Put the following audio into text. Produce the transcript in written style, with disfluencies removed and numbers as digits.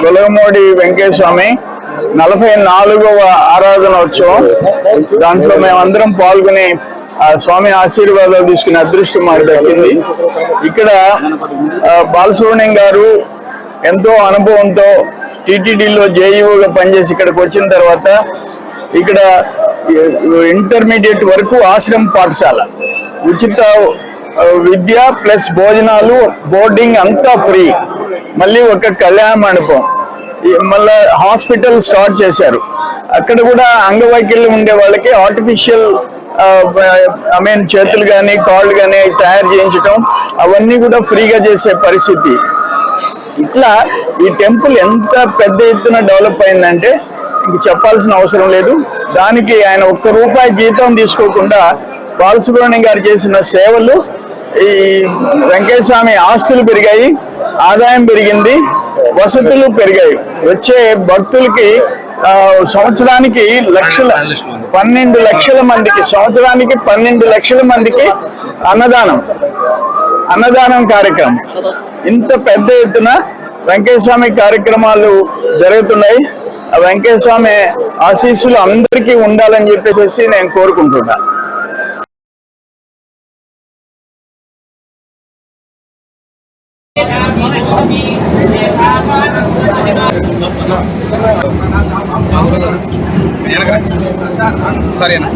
గొలగమూడి వెంకటేశ్వర స్వామి 44వ ఆరాధనోత్సవం. దాంట్లో మేమందరం పాల్గొని ఆ స్వామి ఆశీర్వాదాలు తీసుకునే అదృష్టం మాకు దక్కింది. ఇక్కడ బాలసుబ్రహ్మణ్యం గారు ఎంతో అనుభవంతో టీటీడీలో జేఈఓగా పనిచేసి ఇక్కడికి వచ్చిన తర్వాత ఇక్కడ ఇంటర్మీడియట్ వరకు ఆశ్రమ పాఠశాల, ఉచిత విద్య ప్లస్ భోజనాలు, బోర్డింగ్ అంతా ఫ్రీ. మళ్ళీ ఒక కళ్యాణ మండపం, మళ్ళా హాస్పిటల్ స్టార్ట్ చేశారు. అక్కడ కూడా అంగవైకల్యం ఉండే వాళ్ళకి ఆర్టిఫిషియల్ చేతులు కానీ కాళ్ళు కానీ తయారు చేయించడం, అవన్నీ కూడా ఫ్రీగా చేసే పరిస్థితి. ఇట్లా ఈ టెంపుల్ ఎంత పెద్ద ఎత్తున డెవలప్ అయిందంటే ఇంక చెప్పాల్సిన అవసరం లేదు. దానికి ఆయన ₹1 జీతం తీసుకోకుండా బాలసుబ్రహ్మణ్యం గారు చేసిన సేవలు, ఈ వెంకటేశ్వర స్వామి ఆస్తులు పెరిగాయి, ఆదాయం పెరిగింది, వసతులు పెరిగాయి. వచ్చే భక్తులకి సంవత్సరానికి 12 లక్షల మందికి, సంవత్సరానికి 12 లక్షల మందికి అన్నదానం కార్యక్రమం. ఇంత పెద్ద ఎత్తున వెంకటేశ్వర స్వామి కార్యక్రమాలు జరుగుతున్నాయి. ఆ వెంకటేశ్వర స్వామి ఆశీస్సులు అందరికీ ఉండాలని చెప్పేసి నేను కోరుకుంటున్నా. సరేనా.